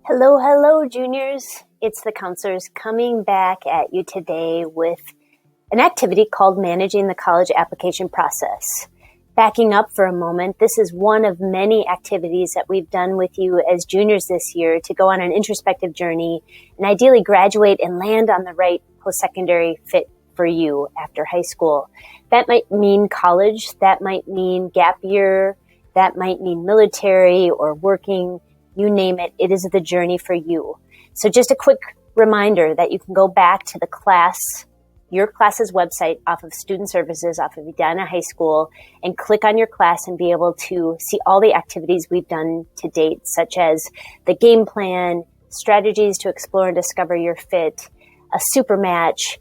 Hello, hello, juniors. It's the counselors coming back at you today with an activity called Managing the College Application Process. Backing up for a moment, this is one of many activities that we've done with you as juniors this year to go on an introspective journey and ideally graduate and land on the right post-secondary fit for you after high school. That might mean college, that might mean gap year, that might mean military or working. You name it, it is the journey for you. So just a quick reminder that you can go back to the class, your class's website off of Student Services, off of Edina High School, and click on your class and be able to see all the activities we've done to date, such as the game plan, strategies to explore and discover your fit, a super match,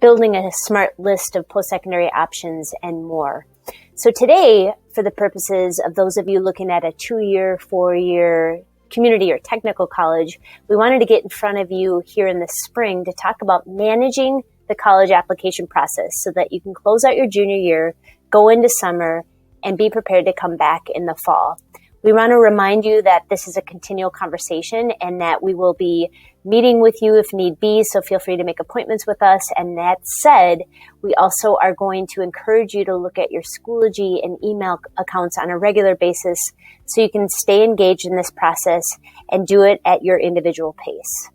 building a smart list of post-secondary options, and more. So today, for the purposes of those of you looking at a 2-year, 4-year community or technical college, we wanted to get in front of you here in the spring to talk about managing the college application process so that you can close out your junior year, go into summer, and be prepared to come back in the fall. We want to remind you that this is a continual conversation and that we will be meeting with you if need be, so feel free to make appointments with us. And that said, we also are going to encourage you to look at your Schoology and email accounts on a regular basis so you can stay engaged in this process and do it at your individual pace.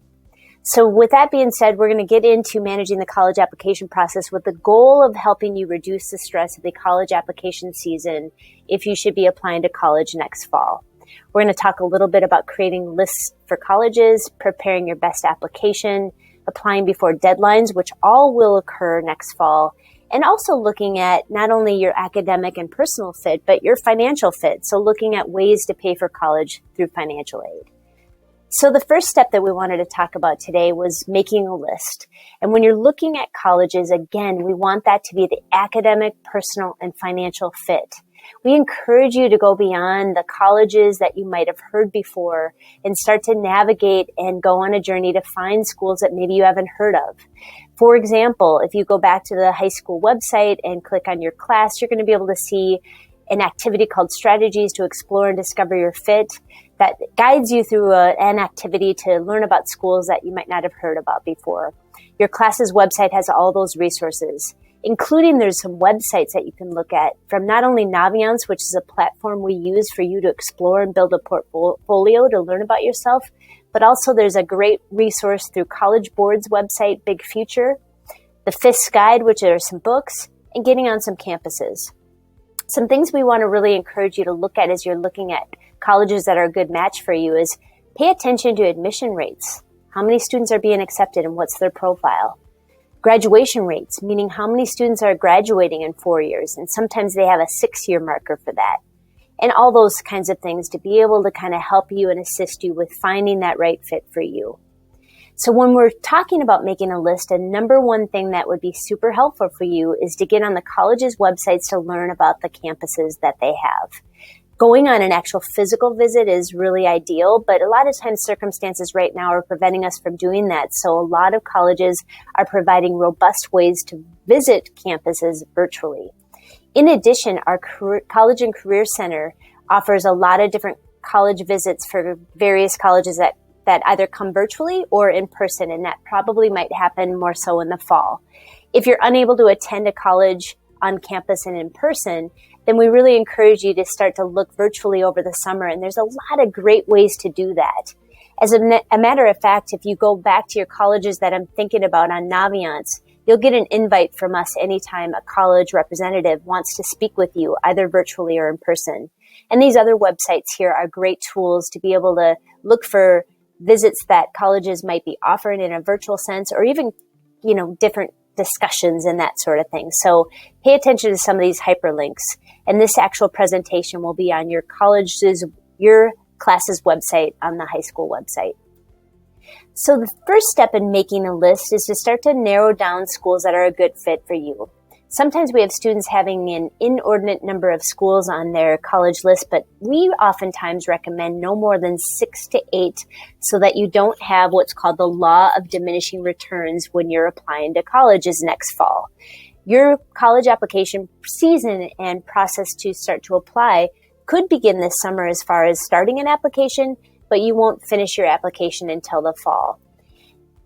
So with that being said, we're going to get into managing the college application process with the goal of helping you reduce the stress of the college application season if you should be applying to college next fall. We're going to talk a little bit about creating lists for colleges, preparing your best application, applying before deadlines, which all will occur next fall, and also looking at not only your academic and personal fit, but your financial fit. So looking at ways to pay for college through financial aid. So the first step that we wanted to talk about today was making a list. And when you're looking at colleges, again, we want that to be the academic, personal, and financial fit. We encourage you to go beyond the colleges that you might have heard before and start to navigate and go on a journey to find schools that maybe you haven't heard of. For example, if you go back to the high school website and click on your class, you're going to be able to see an activity called Strategies to Explore and Discover Your Fit that guides you through an activity to learn about schools that you might not have heard about before. Your class's website has all those resources, including there's some websites that you can look at from not only Naviance, which is a platform we use for you to explore and build a portfolio to learn about yourself, but also there's a great resource through College Board's website, Big Future, the FISC Guide, which are some books, and getting on some campuses. Some things we want to really encourage you to look at as you're looking at colleges that are a good match for you is pay attention to admission rates. How many students are being accepted and what's their profile? Graduation rates, meaning how many students are graduating in 4 years, and sometimes they have a 6-year marker for that. And all those kinds of things to be able to kind of help you and assist you with finding that right fit for you. So when we're talking about making a list, a number one thing that would be super helpful for you is to get on the college's websites to learn about the campuses that they have. Going on an actual physical visit is really ideal, but a lot of times circumstances right now are preventing us from doing that. So a lot of colleges are providing robust ways to visit campuses virtually. In addition, our College and Career Center offers a lot of different college visits for various colleges that either come virtually or in person, and that probably might happen more so in the fall. If you're unable to attend a college on campus and in person, then we really encourage you to start to look virtually over the summer, and there's a lot of great ways to do that. As a matter of fact, if you go back to your colleges that I'm thinking about on Naviance, you'll get an invite from us anytime a college representative wants to speak with you, either virtually or in person. And these other websites here are great tools to be able to look for visits that colleges might be offering in a virtual sense, or even, different discussions and that sort of thing. So pay attention to some of these hyperlinks. And this actual presentation will be on your class's website on the high school website. So the first step in making a list is to start to narrow down schools that are a good fit for you. Sometimes we have students having an inordinate number of schools on their college list, but we oftentimes recommend no more than 6 to 8 so that you don't have what's called the law of diminishing returns when you're applying to colleges next fall. Your college application season and process to start to apply could begin this summer as far as starting an application, but you won't finish your application until the fall.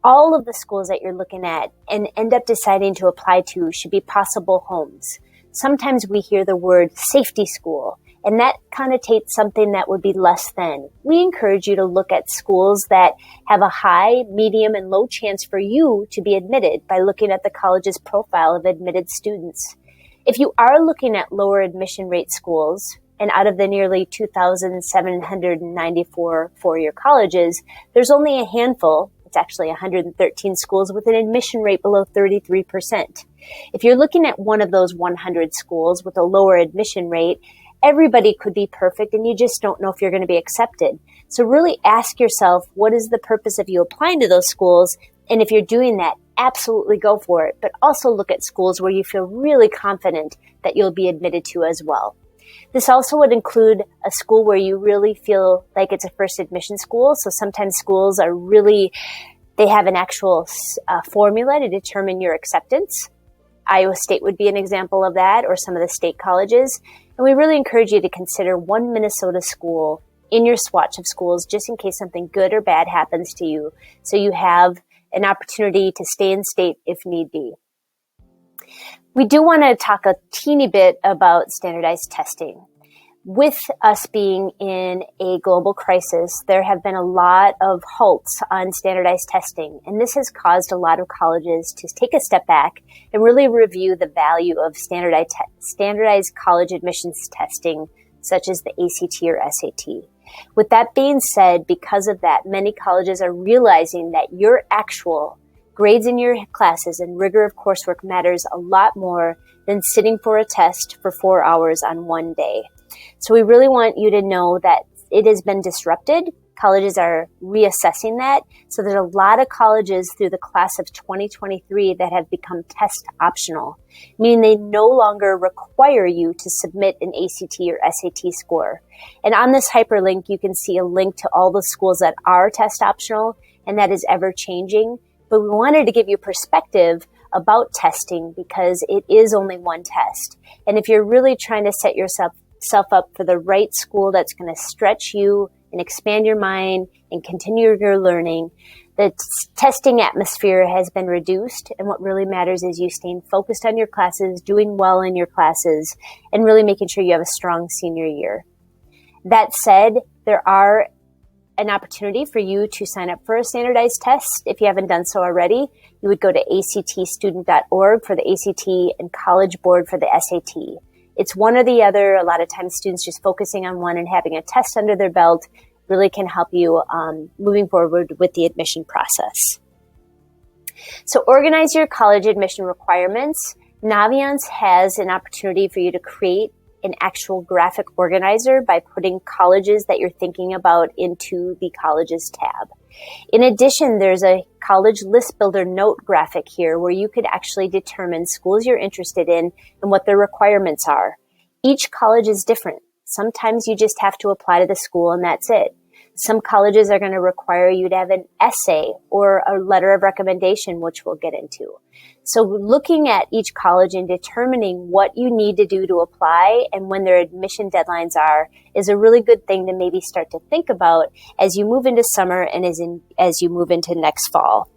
All of the schools that you're looking at and end up deciding to apply to should be possible homes. Sometimes we hear the word safety school, and that connotates something that would be less than. We encourage you to look at schools that have a high, medium, and low chance for you to be admitted by looking at the college's profile of admitted students. If you are looking at lower admission rate schools, and out of the nearly 2,794 four-year colleges, there's only a handful. It's actually 113 schools with an admission rate below 33%. If you're looking at one of those 100 schools with a lower admission rate, everybody could be perfect and you just don't know if you're going to be accepted. So really ask yourself, what is the purpose of you applying to those schools? And if you're doing that, absolutely go for it. But also look at schools where you feel really confident that you'll be admitted to as well. This also would include a school where you really feel like it's a first admission school. So sometimes schools are they have an actual formula to determine your acceptance. Iowa State would be an example of that, or some of the state colleges. And we really encourage you to consider one Minnesota school in your swatch of schools, just in case something good or bad happens to you, so you have an opportunity to stay in state if need be. We do want to talk a teeny bit about standardized testing. With us being in a global crisis, there have been a lot of halts on standardized testing, and this has caused a lot of colleges to take a step back and really review the value of standardized college admissions testing, such as the ACT or SAT. With that being said, because of that, many colleges are realizing that your actual grades in your classes and rigor of coursework matters a lot more than sitting for a test for 4 hours on one day. So we really want you to know that it has been disrupted. Colleges are reassessing that. So there's a lot of colleges through the class of 2023 that have become test optional, meaning they no longer require you to submit an ACT or SAT score. And on this hyperlink, you can see a link to all the schools that are test optional, and that is ever changing. But we wanted to give you perspective about testing because it is only one test. And if you're really trying to set yourself up for the right school that's going to stretch you and expand your mind and continue your learning, the testing atmosphere has been reduced. And what really matters is you staying focused on your classes, doing well in your classes, and really making sure you have a strong senior year. That said, there are an opportunity for you to sign up for a standardized test. If you haven't done so already, you would go to actstudent.org for the ACT and College Board for the SAT. It's one or the other. A lot of times students just focusing on one and having a test under their belt really can help you moving forward with the admission process. So organize your college admission requirements. Naviance has an opportunity for you to create an actual graphic organizer by putting colleges that you're thinking about into the colleges tab. In addition, there's a college list builder note graphic here where you could actually determine schools you're interested in and what their requirements are. Each college is different. Sometimes you just have to apply to the school and that's it. Some colleges are going to require you to have an essay or a letter of recommendation, which we'll get into. So looking at each college and determining what you need to do to apply and when their admission deadlines are is a really good thing to maybe start to think about as you move into summer and as you move into next fall.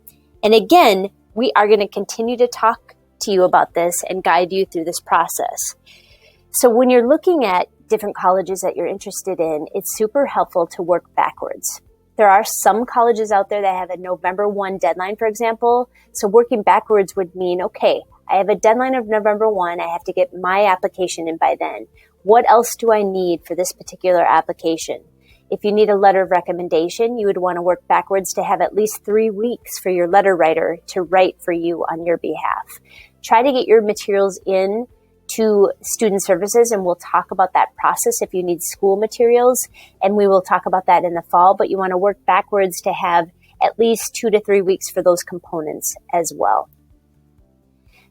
And again, we are going to continue to talk to you about this and guide you through this process. So when you're looking at different colleges that you're interested in, it's super helpful to work backwards. There are some colleges out there that have a November 1 deadline, for example. So working backwards would mean, okay, I have a deadline of November 1. I have to get my application in by then. What else do I need for this particular application? If you need a letter of recommendation, you would want to work backwards to have at least 3 weeks for your letter writer to write for you on your behalf. Try to get your materials in to student services, and we'll talk about that process if you need school materials, and we will talk about that in the fall, but you want to work backwards to have at least 2 to 3 weeks for those components as well.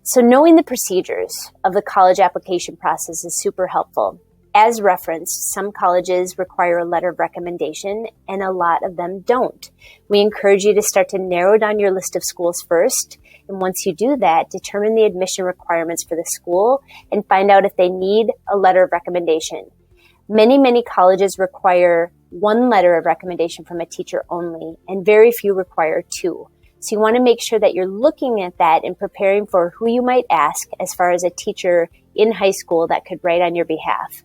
So knowing the procedures of the college application process is super helpful. As referenced, some colleges require a letter of recommendation and a lot of them don't. We encourage you to start to narrow down your list of schools first. And once you do that, determine the admission requirements for the school and find out if they need a letter of recommendation. Many colleges require one letter of recommendation from a teacher only, and very few require two. So you want to make sure that you're looking at that and preparing for who you might ask as far as a teacher in high school that could write on your behalf.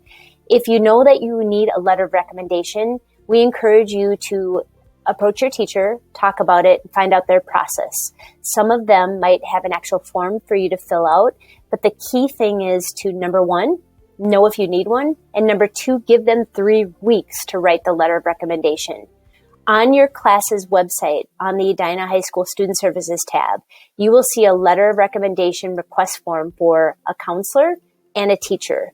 If you know that you need a letter of recommendation, we encourage you to approach your teacher, talk about it, and find out their process. Some of them might have an actual form for you to fill out, but the key thing is to, number one, know if you need one, and number two, give them 3 weeks to write the letter of recommendation. On your class's website, on the Edina High School Student Services tab, you will see a letter of recommendation request form for a counselor and a teacher.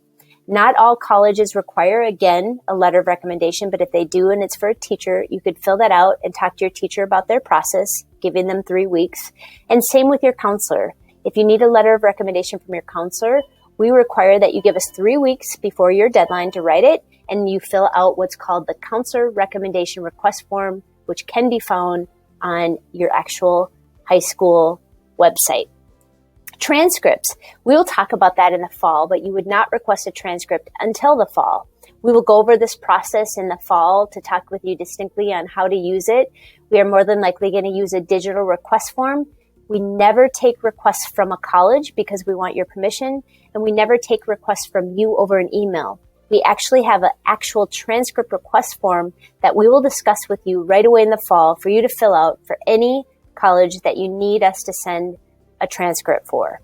Not all colleges require, again, a letter of recommendation, but if they do and it's for a teacher, you could fill that out and talk to your teacher about their process, giving them 3 weeks. And same with your counselor. If you need a letter of recommendation from your counselor, we require that you give us 3 weeks before your deadline to write it, and you fill out what's called the Counselor Recommendation Request Form, which can be found on your actual high school website. Transcripts. We will talk about that in the fall, but you would not request a transcript until the fall. We will go over this process in the fall to talk with you distinctly on how to use it. We are more than likely going to use a digital request form. We never take requests from a college because we want your permission, and we never take requests from you over an email. We actually have an actual transcript request form that we will discuss with you right away in the fall for you to fill out for any college that you need us to send a transcript for.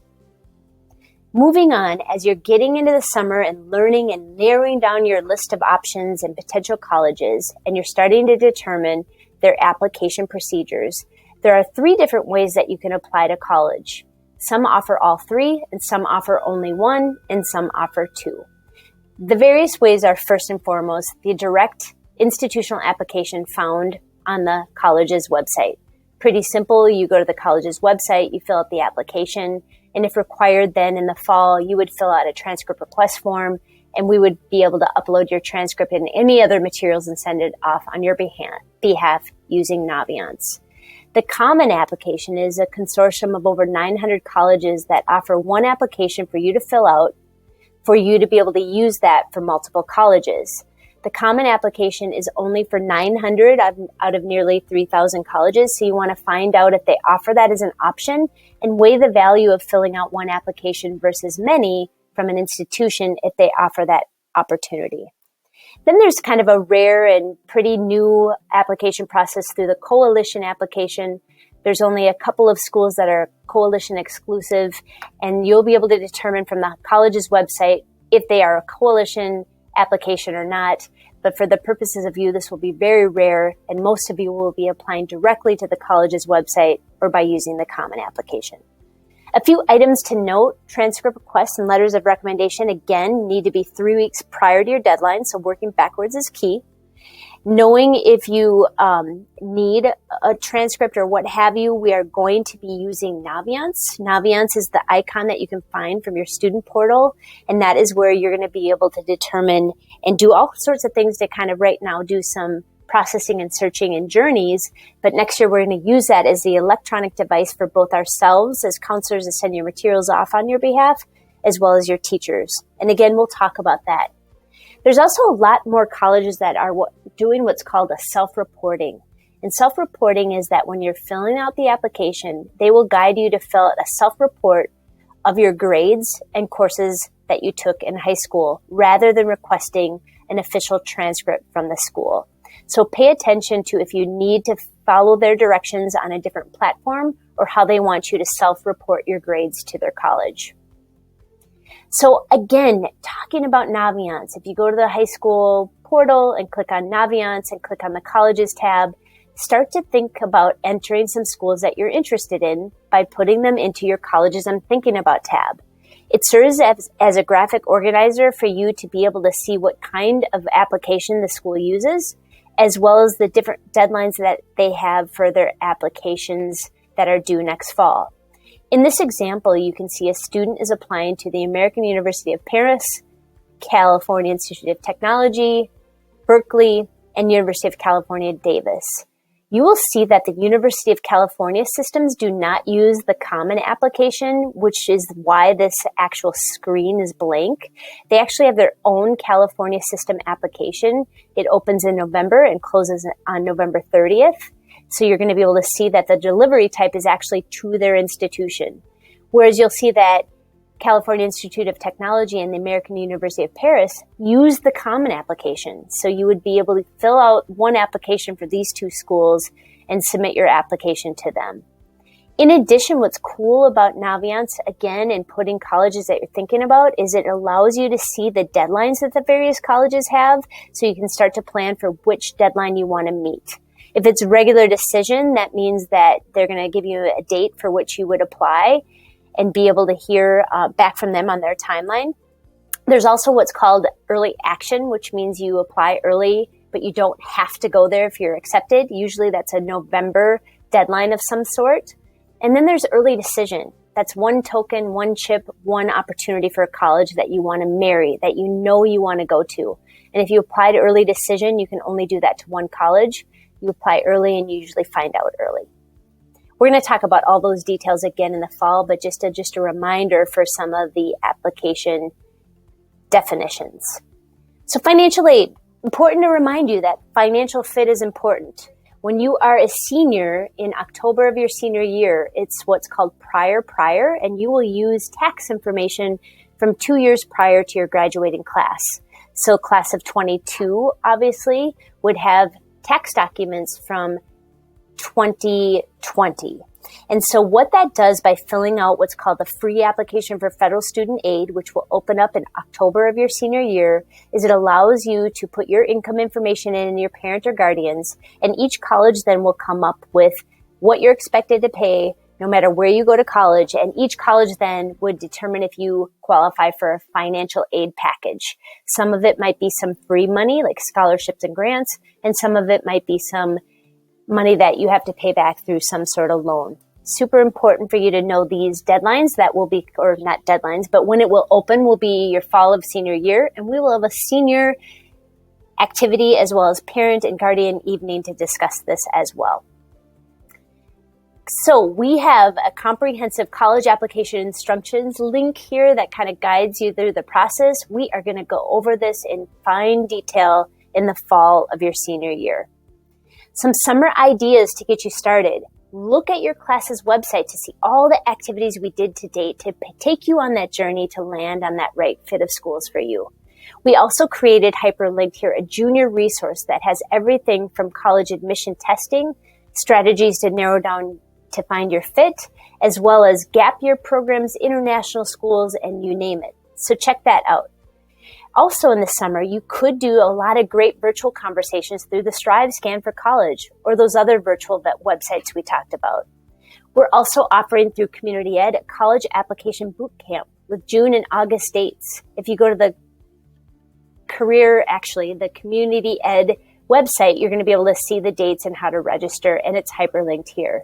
Moving on, as you're getting into the summer and learning and narrowing down your list of options and potential colleges, and you're starting to determine their application procedures, there are 3 different ways that you can apply to college. Some offer all 3, and some offer only 1, and some offer 2. The various ways are, first and foremost, the direct institutional application found on the college's website. Pretty simple. You go to the college's website, you fill out the application, and if required, then in the fall, you would fill out a transcript request form, and we would be able to upload your transcript and any other materials and send it off on your behalf using Naviance. The common application is a consortium of over 900 colleges that offer one application for you to fill out, for you to be able to use that for multiple colleges. The common application is only for 900 out of nearly 3,000 colleges, so you want to find out if they offer that as an option and weigh the value of filling out one application versus many from an institution if they offer that opportunity. Then there's kind of a rare and pretty new application process through the coalition application. There's only a couple of schools that are coalition exclusive, and you'll be able to determine from the college's website if they are a coalition application or not. But for the purposes of you, this will be very rare, and most of you will be applying directly to the college's website or by using the common application. A few items to note: transcript requests and letters of recommendation, again, need to be 3 weeks prior to your deadline, so working backwards is key. Knowing if you need a transcript or what have you, we are going to be using Naviance. Naviance is the icon that you can find from your student portal, and that is where you're going to be able to determine and do all sorts of things to kind of right now do some processing and searching and journeys. But next year, we're going to use that as the electronic device for both ourselves as counselors to send your materials off on your behalf, as well as your teachers. And again, we'll talk about that. There's also a lot more colleges that are doing what's called a self-reporting. And self-reporting is that when you're filling out the application, they will guide you to fill out a self-report of your grades and courses that you took in high school, rather than requesting an official transcript from the school. So pay attention to if you need to follow their directions on a different platform or how they want you to self-report your grades to their college. So again, talking about Naviance, if you go to the high school portal and click on Naviance and click on the colleges tab, start to think about entering some schools that you're interested in by putting them into your colleges I'm thinking about tab. It serves as a graphic organizer for you to be able to see what kind of application the school uses, as well as the different deadlines that they have for their applications that are due next fall. In this example, you can see a student is applying to the American University of Paris, California Institute of Technology, Berkeley, and University of California, Davis. you will see that the University of California systems do not use the common application, which is why this actual screen is blank. They actually have their own California system application. It opens in November and closes on November 30th. So you're going to be able to see that the delivery type is actually to their institution. Whereas you'll see that California Institute of Technology and the American University of Paris use the common application. So you would be able to fill out one application for these two schools and submit your application to them. In addition, what's cool about Naviance, again, in putting colleges that you're thinking about, is it allows you to see the deadlines that the various colleges have, so you can start to plan for which deadline you want to meet. If it's regular decision, that means that they're going to give you a date for which you would apply and be able to hear back from them on their timeline. There's also what's called early action, which means you apply early, but you don't have to go there if you're accepted. Usually that's a November deadline of some sort. And then there's early decision. That's one token, one chip, one opportunity for a college that you want to marry, that you know you want to go to. And if you apply to early decision, you can only do that to one college. You apply early and you usually find out early. We're going to talk about all those details again in the fall, but just a reminder for some of the application definitions. So financial aid, important to remind you that financial fit is important. When you are a senior in October of your senior year, it's what's called prior, and you will use tax information from 2 years prior to your graduating class. So class of 22, obviously, would have tax documents from 2020. And so what that does by filling out what's called the free application for federal student aid, which will open up in October of your senior year, is it allows you to put your income information in your parent or guardians, and each college then will come up with what you're expected to pay no matter where you go to college, and each college then would determine if you qualify for a financial aid package. Some of it might be some free money like scholarships and grants, and some of it might be some money that you have to pay back through some sort of loan. Super important for you to know these deadlines that will be, or not deadlines, but when it will open will be your fall of senior year, and we will have a senior activity as well as parent and guardian evening to discuss this as well. So we have a comprehensive college application instructions link here that kind of guides you through the process. We are going to go over this in fine detail in the fall of your senior year. Some summer ideas to get you started. Look at your class's website to see all the activities we did to date to take you on that journey to land on that right fit of schools for you. We also created, hyperlinked here, a junior resource that has everything from college admission testing, strategies to narrow down to find your fit, as well as gap year programs, international schools, and you name it. So check that out. Also in the summer, you could do a lot of great virtual conversations through the Strive Scan for College or those other virtual websites we talked about. We're also offering through Community Ed a college application boot camp with June and August dates. If you go to the the Community Ed website, you're going to be able to see the dates and how to register, and it's hyperlinked here.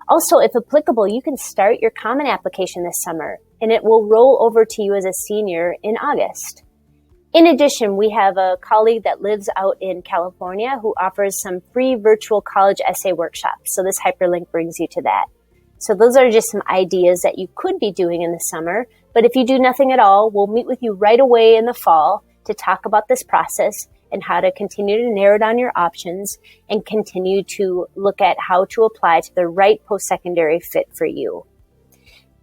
Also, if applicable, you can start your common application this summer, and it will roll over to you as a senior in August. In addition, we have a colleague that lives out in California who offers some free virtual college essay workshops. So this hyperlink brings you to that. So those are just some ideas that you could be doing in the summer. But if you do nothing at all, we'll meet with you right away in the fall to talk about this process and how to continue to narrow down your options and continue to look at how to apply to the right post-secondary fit for you.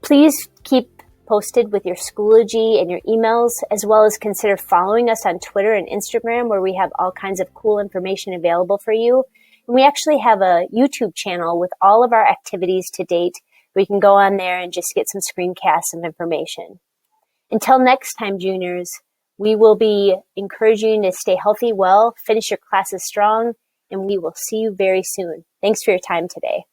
Please keep posted with your Schoology and your emails, as well as consider following us on Twitter and Instagram, where we have all kinds of cool information available for you. And we actually have a YouTube channel with all of our activities to date, where you can go on there and just get some screencasts of information. Until next time, juniors, we will be encouraging you to stay healthy, well, finish your classes strong, and we will see you very soon. Thanks for your time today.